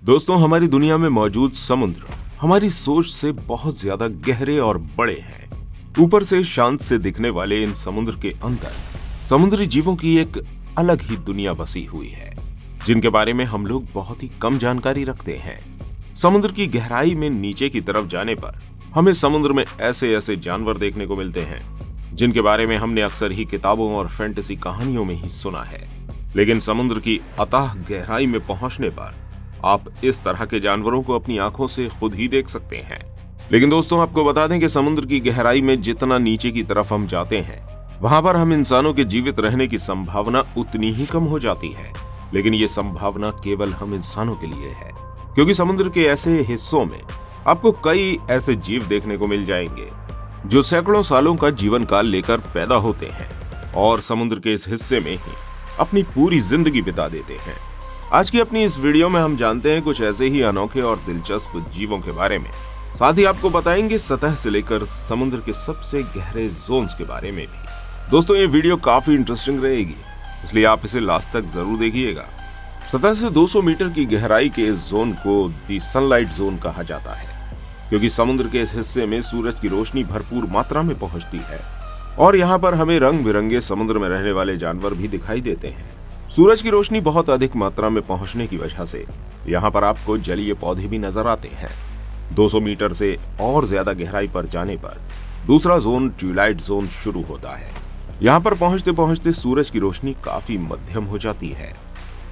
दोस्तों, हमारी दुनिया में मौजूद समुद्र हमारी सोच से बहुत ज्यादा गहरे और बड़े हैं। ऊपर से शांत से दिखने वाले इन समुद्र के अंदर समुद्री जीवों की एक अलग ही दुनिया बसी हुई है, जिनके बारे में हम लोग बहुत ही कम जानकारी रखते हैं। समुद्र की गहराई में नीचे की तरफ जाने पर हमें समुद्र में ऐसे ऐसे जानवर देखने को मिलते हैं जिनके बारे में हमने अक्सर ही किताबों और फैंटेसी कहानियों में ही सुना है। लेकिन समुद्र की अथाह गहराई में पहुंचने पर आप इस तरह के जानवरों को अपनी आंखों से खुद ही देख सकते हैं। लेकिन दोस्तों, आपको बता दें कि समुद्र की गहराई में जितना नीचे की तरफ हम जाते हैं, वहां पर हम इंसानों के जीवित रहने की संभावना उतनी ही कम हो जाती है। लेकिन ये संभावना केवल हम इंसानों के लिए है, क्योंकि समुद्र के ऐसे हिस्सों में आपको कई ऐसे जीव देखने को मिल जाएंगे जो सैकड़ों सालों का जीवन काल लेकर पैदा होते हैं और समुद्र के इस हिस्से में ही अपनी पूरी जिंदगी बिता देते हैं। आज की अपनी इस वीडियो में हम जानते हैं कुछ ऐसे ही अनोखे और दिलचस्प जीवों के बारे में। साथ ही आपको बताएंगे सतह से लेकर समुद्र के सबसे गहरे जोन्स के बारे में भी। दोस्तों, ये वीडियो काफी इंटरेस्टिंग रहेगी, इसलिए आप इसे लास्ट तक जरूर देखिएगा। सतह से 200 मीटर की गहराई के इस जोन को दी सनलाइट जोन कहा जाता है, क्योंकि समुद्र के इस हिस्से में सूरज की रोशनी भरपूर मात्रा में पहुंचती है और यहाँ पर हमें रंग बिरंगे समुद्र में रहने वाले जानवर भी दिखाई देते हैं। सूरज की रोशनी बहुत अधिक मात्रा में पहुंचने की वजह से यहाँ पर आपको जलीय पौधे भी नजर आते हैं। 200 मीटर से और ज्यादा गहराई पर जाने पर दूसरा जोन ट्विलाइट जोन शुरू होता है। यहाँ पर पहुंचते पहुंचते सूरज की रोशनी काफी मध्यम हो जाती है,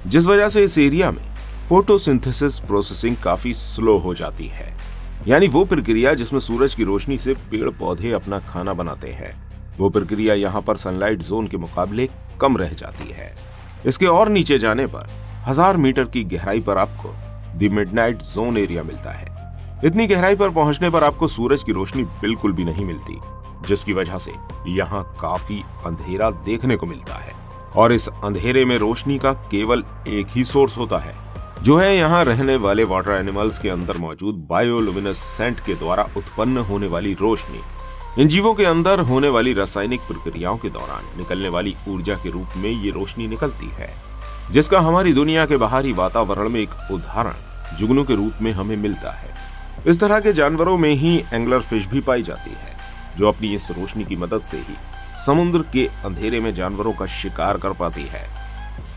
जिस वजह से इस एरिया में फोटोसिंथेसिस प्रोसेसिंग काफी स्लो हो जाती है, यानी वो प्रक्रिया जिसमें सूरज की रोशनी से पेड़ पौधे अपना खाना बनाते हैं, वो प्रक्रिया यहाँ पर सनलाइट जोन के मुकाबले कम रह जाती है। इसके और नीचे जाने पर 1000 मीटर की गहराई पर आपको द मिडनाइट जोन एरिया मिलता है। इतनी गहराई पर पहुंचने पर आपको सूरज की रोशनी बिल्कुल भी नहीं मिलती, जिसकी वजह से यहाँ काफी अंधेरा देखने को मिलता है और इस अंधेरे में रोशनी का केवल एक ही सोर्स होता है, जो है यहाँ रहने वाले वाटर एनिमल्स के अंदर मौजूद बायोलुमिनेसेंट के द्वारा उत्पन्न होने वाली रोशनी। इन जीवों के अंदर होने वाली रासायनिक प्रक्रियाओं के दौरान निकलने वाली ऊर्जा के रूप में ये रोशनी निकलती है, जिसका हमारी दुनिया के बाहरी वातावरण में एक उदाहरण जुगनू के रूप में हमें मिलता है। इस तरह के जानवरों में ही एंगलर फिश भी पाई जाती है, जो अपनी इस रोशनी की मदद से ही समुद्र के अंधेरे में जानवरों का शिकार कर पाती है।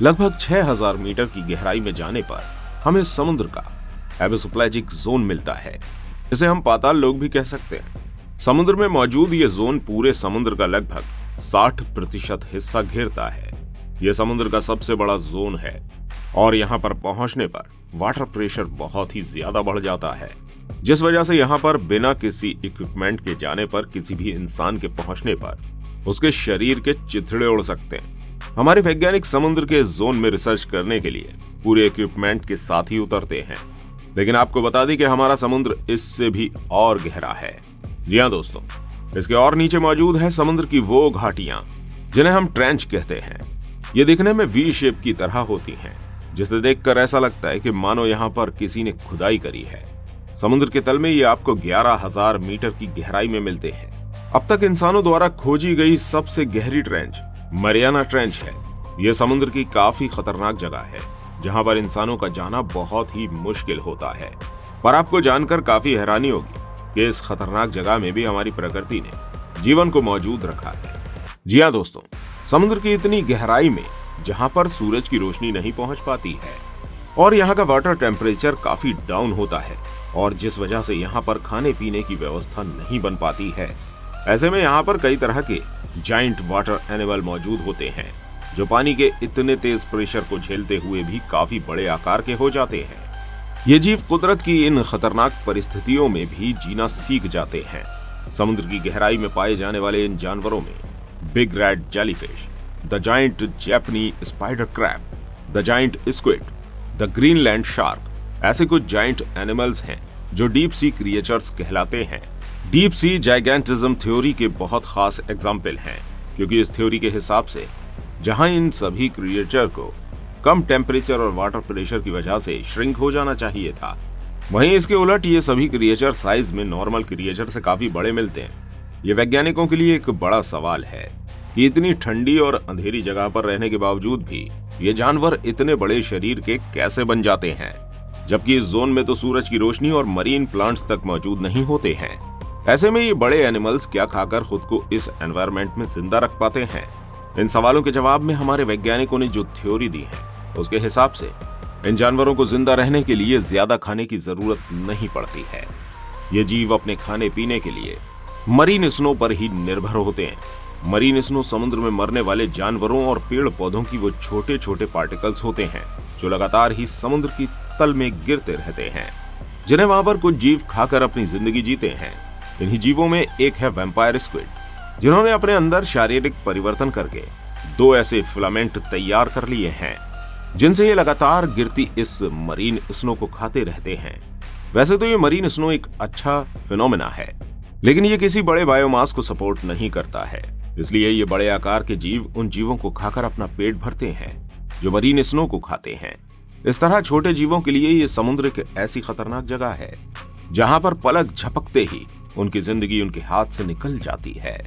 लगभग 6000 मीटर की गहराई में जाने पर हमें समुद्र का एबिसोप्लाजिक जोन मिलता है, जिसे हम पाताल लोक भी कह सकते हैं। समुद्र में मौजूद ये जोन पूरे समुद्र का लगभग 60% हिस्सा घेरता है। यह समुद्र का सबसे बड़ा जोन है और यहाँ पर पहुंचने पर वाटर प्रेशर बहुत ही ज्यादा बढ़ जाता है, जिस वजह से यहाँ पर बिना किसी इक्विपमेंट के जाने पर किसी भी इंसान के पहुंचने पर उसके शरीर के चिथड़े उड़ सकते हैं। हमारे वैज्ञानिक समुद्र के जोन में रिसर्च करने के लिए पूरे इक्विपमेंट के साथ ही उतरते हैं, लेकिन आपको बता दें कि हमारा समुद्र इससे भी और गहरा है। जी हाँ दोस्तों, इसके और नीचे मौजूद है समुद्र की वो घाटियां जिन्हें हम ट्रेंच कहते हैं। ये दिखने में वी शेप की तरह होती हैं, जिसे देखकर ऐसा लगता है कि मानो यहाँ पर किसी ने खुदाई करी है। समुद्र के तल में ये आपको 11000 मीटर की गहराई में मिलते हैं। अब तक इंसानों द्वारा खोजी गई सबसे गहरी ट्रेंच मरियाना ट्रेंच है। यह समुद्र की काफी खतरनाक जगह है, जहां पर इंसानों का जाना बहुत ही मुश्किल होता है। पर आपको जानकर काफी हैरानी होगी कि इस खतरनाक जगह में भी हमारी प्रकृति ने जीवन को मौजूद रखा है। जी हाँ दोस्तों, समुद्र की इतनी गहराई में जहां पर सूरज की रोशनी नहीं पहुंच पाती है और यहाँ का वाटर टेम्परेचर काफी डाउन होता है और जिस वजह से यहाँ पर खाने पीने की व्यवस्था नहीं बन पाती है, ऐसे में यहाँ पर कई तरह के जाइंट वाटर एनिमल मौजूद होते हैं, जो पानी के इतने तेज प्रेशर को झेलते हुए भी काफी बड़े आकार के हो जाते हैं। ये जीव कुदरत की इन खतरनाक परिस्थितियों में भी जीना सीख जाते हैं। समुद्र की गहराई में पाए जाने वाले इन जानवरों में big red jellyfish, the giant Japanese spider crab, the giant squid, the Greenland shark ऐसे कुछ जाइंट एनिमल्स हैं जो डीप सी क्रिएचर्स कहलाते हैं। डीप सी जाइगेंटिज्म थ्योरी के बहुत खास एग्जाम्पल हैं, क्योंकि इस थ्योरी के हिसाब से जहां इन सभी क्रिएचर को कम टेम्परेचर और वाटर प्रेशर की वजह से श्रिंक हो जाना चाहिए था, वहीं इसके उलट ये सभी क्रिएचर साइज में नॉर्मल क्रिएचर से काफी बड़े मिलते हैं। ये वैज्ञानिकों के लिए एक बड़ा सवाल है कि इतनी ठंडी और अंधेरी जगह पर रहने के बावजूद भी ये जानवर इतने बड़े शरीर के कैसे बन जाते हैं। जबकि इस जोन में तो सूरज की रोशनी और मरीन प्लांट्स तक मौजूद नहीं होते हैं। ऐसे में ये बड़े एनिमल्स क्या खाकर खुद को इस एनवायरनमेंट में जिंदा रख पाते हैं? इन सवालों के जवाब में हमारे वैज्ञानिकों ने जो थ्योरी दी है उसके हिसाब से इन जानवरों को जिंदा रहने के लिए ज्यादा खाने की जरूरत नहीं पड़ती है। ये जीव अपने खाने पीने के लिए मरीन स्नो पर ही निर्भर होते हैं। मरीन स्नो समुद्र में मरने वाले जानवरों और पेड़ पौधों की वो छोटे छोटे पार्टिकल्स होते हैं जो लगातार ही समुद्र की तल में गिरते रहते हैं, जिन्हें वहां पर कुछ जीव खाकर अपनी जिंदगी जीते हैं। इन्हीं जीवों में एक है वैम्पायर स्क्विड, जिन्होंने अपने अंदर शारीरिक परिवर्तन करके 2 ऐसे फिलामेंट तैयार कर लिए हैं जिनसे ये लगातार गिरती इस मरीन स्नो को खाते रहते हैं। वैसे तो ये मरीन स्नो एक अच्छा फिनोमेना है, लेकिन ये किसी बड़े बायोमास को सपोर्ट नहीं करता है। इसलिए ये बड़े आकार के जीव उन जीवों को खाकर अपना पेट भरते हैं जो मरीन स्नो को खाते हैं। इस तरह छोटे जीवों के लिए ये समुद्र एक ऐसी खतरनाक जगह है जहां पर पलक झपकते ही उनकी जिंदगी उनके हाथ से निकल जाती है।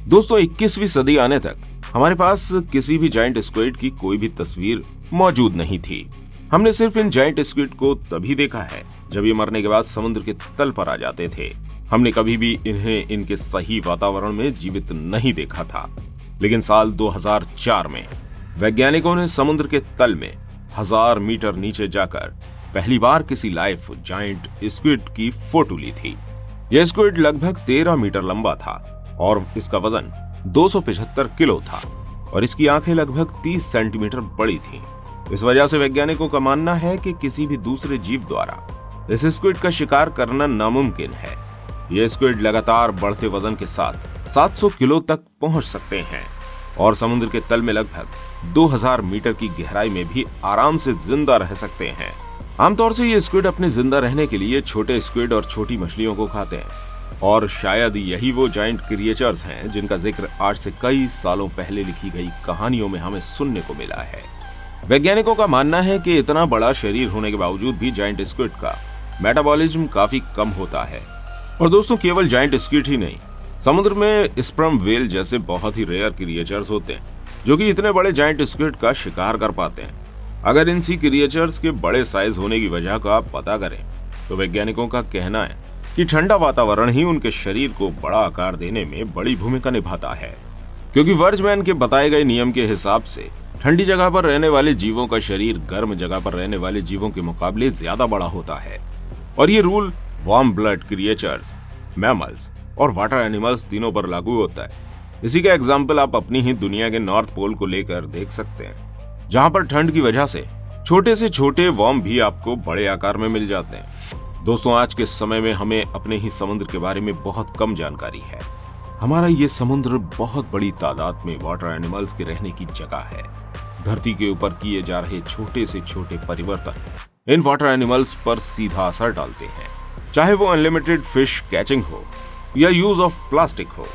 दोस्तों, 21वीं सदी आने तक हमारे पास किसी भी जायंट स्क्विड की कोई भी तस्वीर मौजूद नहीं थी। हमने सिर्फ इन जायंट स्क्विड को तभी देखा है जब ये मरने के बाद समुद्र के तल पर आ जाते थे। हमने कभी भी इन्हें इनके सही वातावरण में जीवित नहीं देखा था। लेकिन साल 2004 में वैज्ञानिकों ने समुद्र के तल में 1000 मीटर नीचे जाकर पहली बार किसी लाइफ जायंट स्क्विड की फोटो ली थी। यह स्क्विड लगभग 13 मीटर लंबा था और इसका वजन 275 किलो था और इसकी आंखें लगभग 30 सेंटीमीटर बड़ी थीं। इस वजह से वैज्ञानिकों का मानना है कि किसी भी दूसरे जीव द्वारा इस स्क्विड का शिकार करना नामुमकिन है। यह स्क्विड लगातार बढ़ते वजन के साथ 700 किलो तक पहुंच सकते हैं और समुद्र के तल में लगभग 2000 मीटर की गहराई में भी आराम से जिंदा रह सकते हैं। आमतौर से ये स्क्विड अपने जिंदा रहने के लिए छोटे स्क्विड और छोटी मछलियों को खाते हैं और शायद यही वो जायंट क्रिएचर्स हैं जिनका जिक्र आज से कई सालों पहले लिखी गई कहानियों में हमें सुनने को मिला है। वैज्ञानिकों का मानना है कि इतना बड़ा शरीर होने के बावजूद भी जायंट स्क्विड का मेटाबॉलिज्म काफी कम होता है। और दोस्तों, केवल जायंट स्क्विड ही नहीं, समुद्र में स्पर्म व्हेल जैसे बहुत ही रेयर क्रिएचर्स होते हैं जो कि इतने बड़े जायंट स्क्विड का शिकार कर पाते हैं। अगर इन सी क्रिएचर्स के बड़े साइज होने की वजह को आप पता करें तो वैज्ञानिकों का कहना है कि ठंडा वातावरण ही उनके शरीर को बड़ा आकार देने में बड़ी भूमिका निभाता है, क्योंकि वर्जमैन के बताए गए नियम के हिसाब से ठंडी जगह पर रहने वाले जीवों का शरीर गर्म जगह पर रहने वाले जीवों के मुकाबले ज्यादा बड़ा होता है। और ये rule warm blood creatures, mammals और वाटर एनिमल्स तीनों पर लागू होता है। इसी का एग्जाम्पल आप अपनी ही दुनिया के नॉर्थ पोल को लेकर देख सकते हैं, जहां पर ठंड की वजह से छोटे से छोटे वर्म भी आपको बड़े आकार में मिल जाते हैं। दोस्तों, आज के समय में हमें अपने ही समुद्र के बारे में बहुत कम जानकारी है। हमारा ये समुद्र बहुत बड़ी तादाद में वाटर एनिमल्स के रहने की जगह है। धरती के ऊपर किए जा रहे छोटे से छोटे परिवर्तन इन वाटर एनिमल्स पर सीधा असर डालते हैं, चाहे वो अनलिमिटेड फिश कैचिंग हो या यूज ऑफ प्लास्टिक हो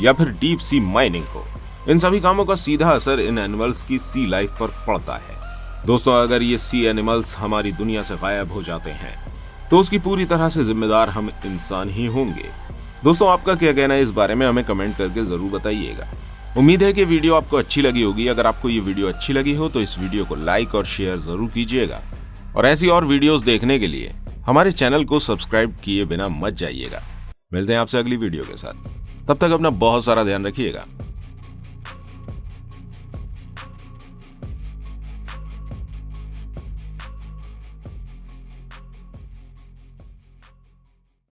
या फिर डीप सी माइनिंग हो। इन सभी कामों का सीधा असर इन एनिमल्स की सी लाइफ पर पड़ता है। दोस्तों, अगर ये सी एनिमल्स हमारी दुनिया से गायब हो जाते हैं तो उसकी पूरी तरह से जिम्मेदार हम इंसान ही होंगे। दोस्तों, आपका क्या कहना है इस बारे में हमें कमेंट करके जरूर बताइएगा। उम्मीद है कि वीडियो आपको अच्छी लगी होगी। अगर आपको ये वीडियो अच्छी लगी हो तो इस वीडियो को लाइक और शेयर जरूर कीजिएगा और ऐसी और वीडियोस देखने के लिए हमारे चैनल को सब्सक्राइब किए बिना मत जाइएगा। मिलते हैं आपसे अगली वीडियो के साथ। तब तक अपना बहुत सारा ध्यान रखिएगा।